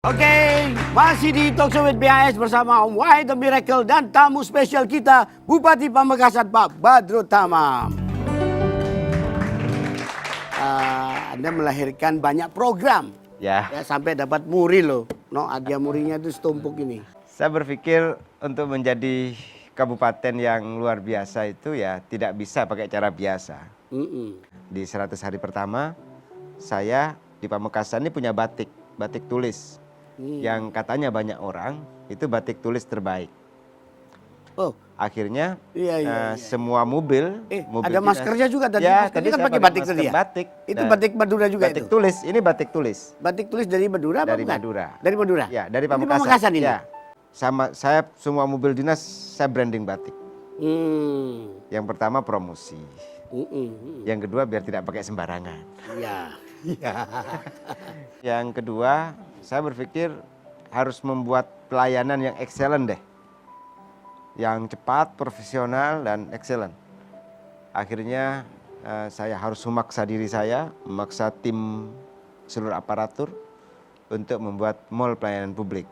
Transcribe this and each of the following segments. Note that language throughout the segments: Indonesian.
Oke, masih di Talkshow with BAS bersama Om Wahid The Miracle dan tamu spesial kita Bupati Pamekasan Pak Badrut Tamam. Anda melahirkan banyak program Ya, sampai dapat muri loh. No, hadiah murinya itu setumpuk ini. saya berpikir untuk menjadi kabupaten yang luar biasa itu ya tidak bisa pakai cara biasa. Di 100 hari pertama, saya di Pamekasan ini punya batik tulis. Yang katanya banyak orang, itu batik tulis terbaik. Oh, Akhirnya iya. semua mobil ada maskernya juga tadi. Ya, Maskernya tadi kan saya pakai batik tadi ya? batik. Itu Nah, batik Madura juga batik itu? tulis, ini batik tulis. Batik tulis dari Madura apa Dari bukan? Madura. Dari Madura? Ya, dari Ini Pamekasan. Pamekasan ini? Ya. Sama saya semua mobil dinas saya branding batik. Yang pertama promosi. Yang kedua biar tidak pakai sembarangan. Iya. Yang kedua, saya berpikir harus membuat pelayanan yang excellent deh. Yang cepat, profesional, dan excellent. Akhirnya saya harus memaksa diri saya, memaksa tim seluruh aparatur untuk membuat mall pelayanan publik.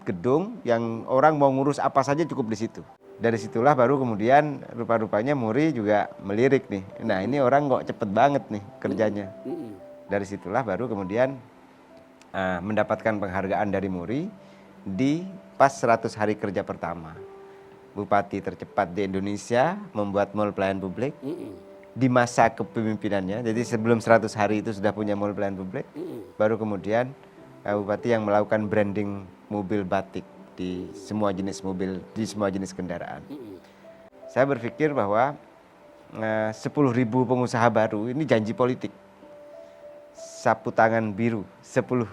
Gedung yang orang mau ngurus apa saja cukup di situ. Dari situlah baru kemudian rupa-rupanya Muri juga melirik nih. Nah ini orang kok cepet banget nih kerjanya. Dari situlah baru kemudian mendapatkan penghargaan dari Muri di pas 100 hari kerja pertama. Bupati tercepat di Indonesia membuat mall pelayanan publik di masa kepemimpinannya. Jadi sebelum 100 hari itu sudah punya mall pelayanan publik. Baru kemudian Bupati yang melakukan branding mobil batik di semua jenis mobil, di semua jenis kendaraan. Saya berpikir bahwa 10.000 pengusaha baru ini janji politik. Sapu tangan biru 10.000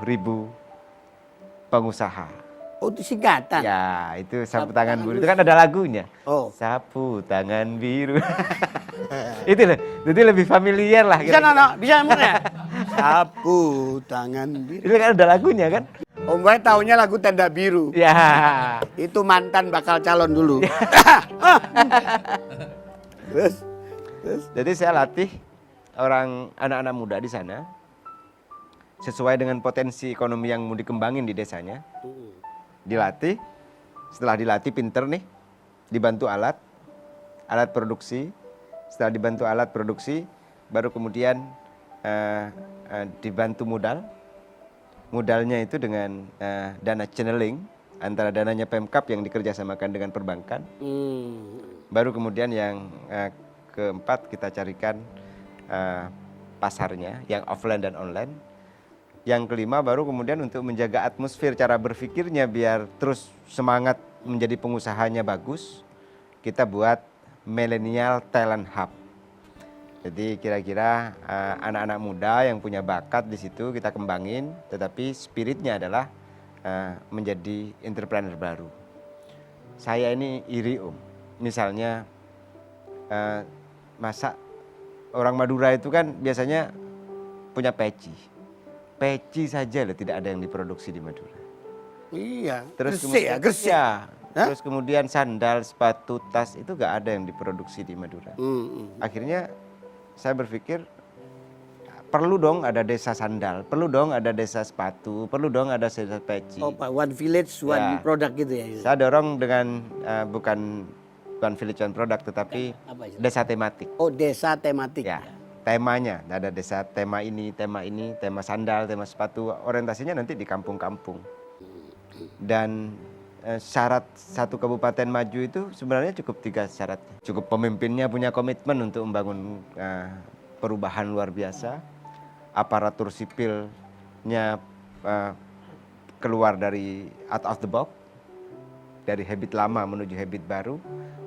pengusaha. Oh, itu singkatan? Ya, itu sapu tangan biru. Itu kan ada lagunya. Oh. Sapu tangan biru. Itu loh, jadi lebih familiar lah. Bisa Nono, bisa ya? Sapu tangan biru. Itu kan ada lagunya kan? Om Wahid taunya lagu Tenda Biru. Ya. Itu mantan bakal calon dulu. Terus? Jadi saya latih anak-anak muda di sana sesuai dengan potensi ekonomi yang mau dikembangin di desanya. Dilatih, setelah dilatih pinter nih, dibantu alat produksi. Setelah dibantu alat produksi, baru kemudian dibantu modal. Modalnya itu dengan dana channeling antara dananya Pemkap yang dikerjasamakan dengan perbankan. Baru kemudian yang keempat kita carikan pasarnya yang offline dan online. Yang kelima baru kemudian untuk menjaga atmosfer cara berpikirnya biar terus semangat menjadi pengusahanya bagus, kita buat Millennial Talent Hub. Jadi kira-kira anak-anak muda yang punya bakat di situ kita kembangin, tetapi spiritnya adalah menjadi entrepreneur baru. Saya ini iri misalnya masa orang Madura itu kan biasanya punya peci. Peci saja loh tidak ada yang diproduksi di Madura. Iya. Terus Gresik. Ya, terus kemudian sandal, sepatu, tas itu gak ada yang diproduksi di Madura. Akhirnya saya berpikir perlu dong ada desa sandal, perlu dong ada desa sepatu, perlu dong ada desa peci. Oh, Pak, one village, one product gitu ya. Saya dorong dengan bukan one village, one product, tetapi desa tematik. Oh, desa tematik. Ya. Temanya, ada desa tema ini, tema sandal, tema sepatu, orientasinya nanti di kampung-kampung. Dan syarat satu kabupaten maju itu sebenarnya cukup 3 syarat. Cukup pemimpinnya punya komitmen untuk membangun perubahan luar biasa, aparatur sipilnya keluar dari out of the box, dari habit lama menuju habit baru,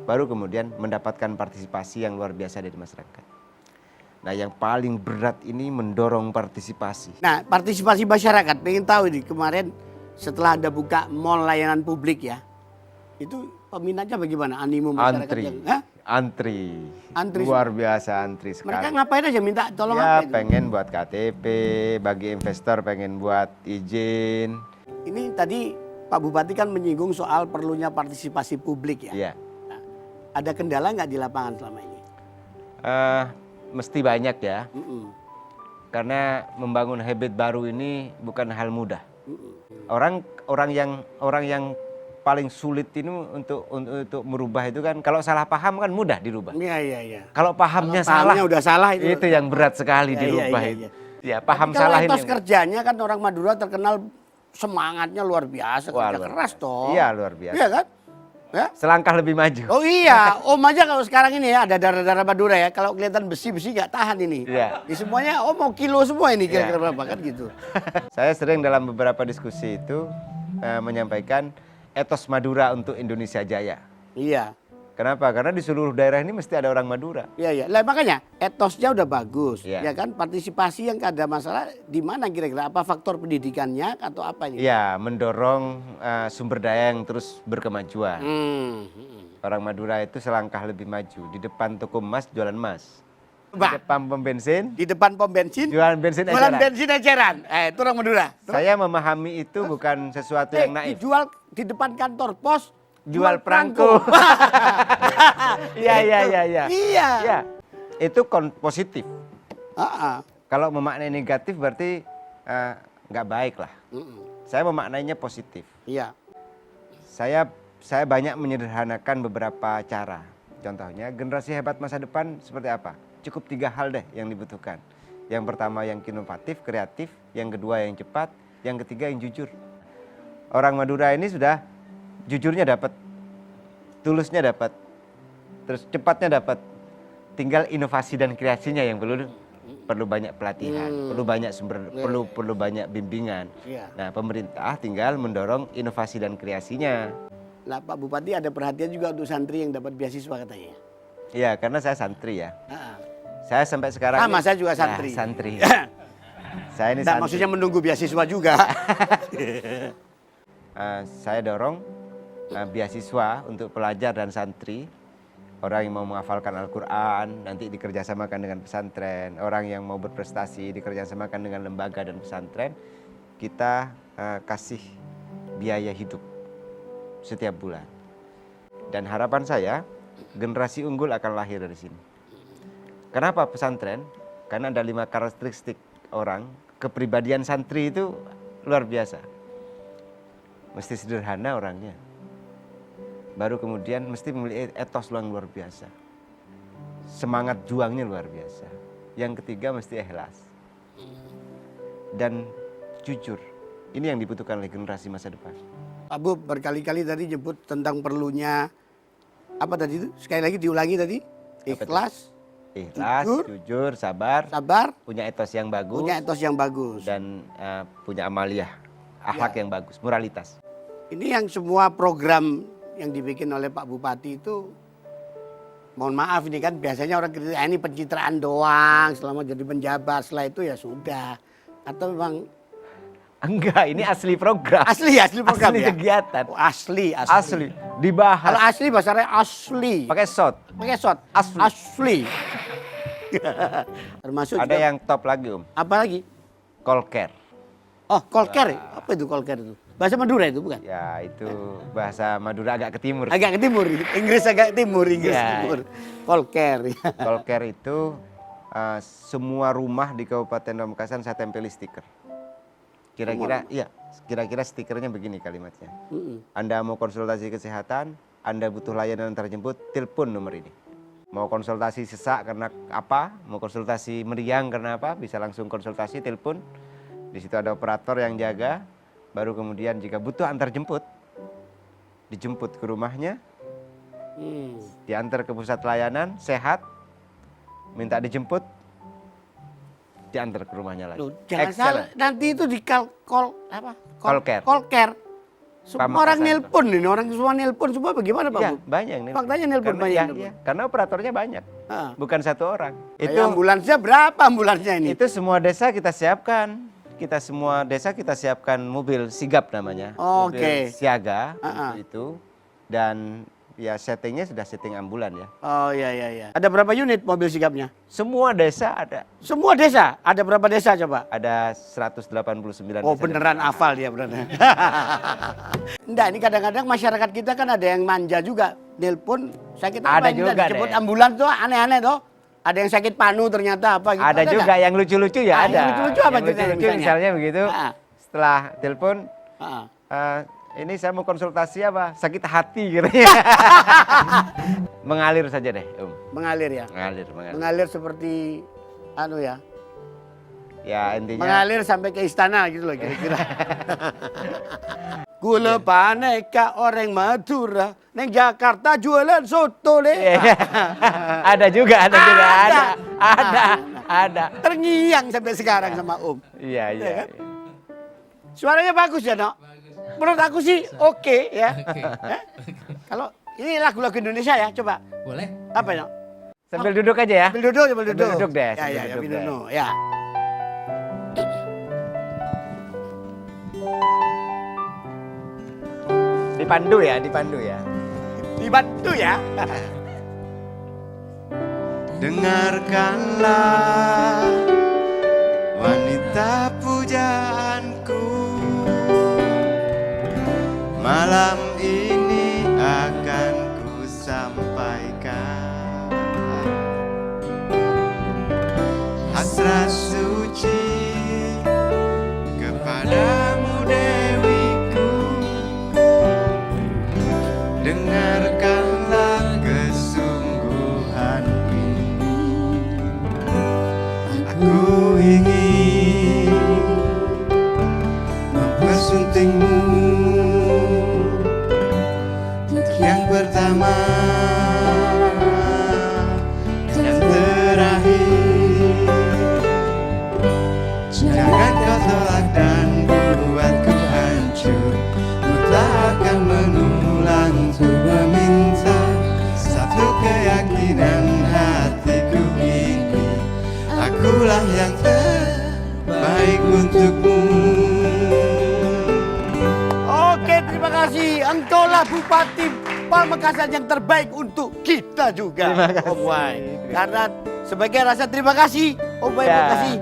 baru kemudian mendapatkan partisipasi yang luar biasa dari masyarakat. Nah yang paling berat ini mendorong partisipasi. Nah partisipasi masyarakat, pengen tahu nih kemarin setelah Anda buka mall layanan publik ya, itu peminatnya bagaimana? Animo masyarakat Antri. Antri. Luar biasa antri sekali. Mereka ngapain aja minta tolong ya, apa itu? Pengen buat KTP, bagi investor pengen buat izin. Ini tadi Pak Bupati kan menyinggung soal perlunya partisipasi publik ya. Iya. Nah, ada kendala nggak di lapangan selama ini? Mesti banyak ya. Karena membangun habit baru ini bukan hal mudah. Orang yang paling sulit ini untuk merubah itu kan, kalau salah paham kan mudah dirubah. Iya. Kalau pahamnya Pahamnya udah salah itu yang berat sekali dirubah iya. itu. Ya, paham Tapi salah kalau etos ini. kerjanya kan orang Madura terkenal semangatnya luar biasa, Wah, kerja luar keras toh. Iya, luar biasa. Iya kan? Ya? Selangkah lebih maju. Oh iya, Om aja kalau sekarang ini ya ada darah-darah Madura ya, kalau kelihatan besi-besi nggak tahan ini. Iya. Ini semuanya Om mau kilo semua ini kira-kira Iya. berapa kan gitu. Saya sering dalam beberapa diskusi itu menyampaikan etos Madura untuk Indonesia Jaya. Iya. Kenapa? Karena di seluruh daerah ini mesti ada orang Madura. Iya. Lah makanya etosnya udah bagus, Iya. ya kan? Partisipasi yang ada masalah di mana kira-kira? Apa faktor pendidikannya atau apa ini? Ya, mendorong sumber daya yang terus berkemajuan. Orang Madura itu selangkah lebih maju. Di depan toko emas jualan emas. Mbak, Di depan pom bensin di depan pom bensin, jualan bensin jualan eceran. bensin eceran. Itu orang Madura. Saya memahami itu bukan sesuatu yang naif. Dijual di depan kantor pos, Jual perangko. Iya. Iya. Itu positif. Ah. Kalau memaknai negatif berarti nggak baik lah. Saya memaknainya positif. Iya. Saya banyak menyederhanakan beberapa cara. Contohnya generasi hebat masa depan seperti apa? Cukup 3 hal deh yang dibutuhkan. Yang pertama yang inovatif, kreatif. Yang kedua yang cepat. Yang ketiga yang jujur. Orang Madura ini sudah jujurnya dapat, tulusnya dapat, terus cepatnya dapat. Tinggal inovasi dan kreasinya yang perlu banyak pelatihan, perlu banyak perlu banyak bimbingan. Iya. Nah, pemerintah tinggal mendorong inovasi dan kreasinya. Lah Pak Bupati ada perhatian juga untuk santri yang dapat beasiswa katanya. Iya, karena saya santri ya. Ah. Saya sampai sekarang Sama, ini- saya juga santri. Nah, santri. Saya ini Nah, santri. maksudnya menunggu beasiswa juga. Saya dorong beasiswa untuk pelajar dan santri. Orang yang mau menghafalkan Al-Quran nanti dikerjasamakan dengan pesantren. Orang yang mau berprestasi dikerjasamakan dengan lembaga dan pesantren. Kita kasih biaya hidup setiap bulan. Dan harapan saya generasi unggul akan lahir dari sini. Kenapa pesantren? Karena ada 5 karakteristik orang. Kepribadian santri itu luar biasa. Mesti sederhana orangnya. Baru kemudian mesti memiliki etos yang luar biasa. Semangat juangnya luar biasa. Yang ketiga mesti ikhlas. Dan jujur. Ini yang dibutuhkan oleh generasi masa depan. Pak Bu berkali-kali tadi nyebut tentang perlunya apa tadi itu? Sekali lagi diulangi tadi. Ikhlas, Ikhlas, jujur, sabar, punya etos yang bagus, punya etos yang bagus. dan punya amaliyah, akhlak yang bagus, moralitas. Ini yang semua program yang dibikin oleh Pak Bupati itu, mohon maaf ini kan biasanya orang kritik, ini pencitraan doang selama jadi penjabat, setelah itu ya sudah. Atau memang Enggak, ini asli program. asli program Asli ya? kegiatan. Oh, asli. Asli. Dibahas. Kalau asli bahasanya asli. Pakai shot. Pakai shot. Asli. Asli. Termasuk Ada juga, yang top lagi, Om. apa lagi? Kolker. Oh, kolker. Apa itu kolker itu? Bahasa Madura itu bukan? Ya, itu bahasa Madura agak ke timur. Agak ke timur. Inggris agak timur, Inggris Ya. timur. Kolker. Kolker itu semua rumah di Kabupaten Pamekasan saya tempeli stiker. Kira-kira stikernya begini kalimatnya. Anda mau konsultasi kesehatan, Anda butuh layanan antar jemput, telepon nomor ini. Mau konsultasi sesak karena apa, mau konsultasi meriang karena apa, bisa langsung konsultasi, telepon. Di situ ada operator yang jaga, baru kemudian jika butuh antar jemput, dijemput ke rumahnya, diantar ke pusat layanan, sehat, minta dijemput, diantar ke rumahnya lagi. Loh, jangan Excellent. salah, nanti itu di Kolker. Kolker. Semua Pamekasan. orang nelpon ini, orang semua nelpon semua bagaimana Pak Iya, Bu? banyak yang nelpon. Faktanya nelpon Karena- banyak ya, nelpon. ya, karena operatornya banyak, Ah. bukan satu orang. Itu ambulansnya berapa ambulansnya ini? Itu semua desa kita siapkan. Kita semua desa kita siapkan mobil sigap namanya. Oke. Mobil siaga Ah, ah. untuk itu. Dan ya settingnya sudah setting ambulan ya. Oh iya. Ada berapa unit mobil sigapnya? Semua desa ada. Semua desa? Ada berapa desa coba? Ada 189 Oh desa. beneran hafal dia beneran. Enggak, ini kadang-kadang masyarakat kita kan ada yang manja juga. Nelpon sakit apa Ada ini juga dijemput deh. ambulans tuh aneh-aneh tuh. Ada yang sakit panu ternyata apa gitu. Ada juga nggak? yang lucu-lucu ya Ah, ada. yang lucu-lucu apa Yang ceritanya lucu-lucu misalnya? misalnya begitu. Ah. setelah telepon, ini saya mau konsultasi apa? Sakit hati gitu. Mengalir saja deh, Mengalir ya? Mengalir. Mengalir seperti, ya. Ya intinya. Mengalir sampai ke istana gitu loh kira-kira. Gula paneka orang Madura, neng Jakarta jualan soto deh. Ada. Terngiang sampai sekarang sama Om. Iya. Suaranya bagus ya, Nok? Menurut aku sih oke ya. Kalau ini lagu-lagu Indonesia ya, coba. Boleh? Apa ya? Sambil duduk aja ya. Sambil duduk deh. Ya, duduk. Ya. Dipandu ya. Dibantu ya. Dengarkanlah wanita pujaanku, malam ini akan ku sampaikan hasrat suci kepadamu Dewiku. Dengarkanlah kesungguhan ini, aku ingin mempersuntingmu untuk yang pertama dan terakhir. Jangan kau tolak dan buatku hancur, ku tak akan mengulang untuk meminta satu keyakinan hatiku ini, akulah yang terbaik untukmu. Oke, terima kasih. Engkaulah Bupati Pamekasan yang terbaik untuk kita juga. Terima kasih. Om Wai. Karena sebagai rasa terima kasih, Om Wai Ya. kasih.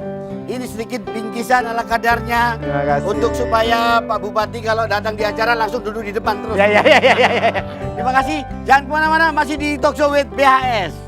Ini sedikit bingkisan ala kadarnya. Terima kasih. Untuk supaya Pak Bupati kalau datang di acara langsung duduk di depan terus. Ya. Terima kasih. Jangan kemana-mana, masih di Talk Show with BHS.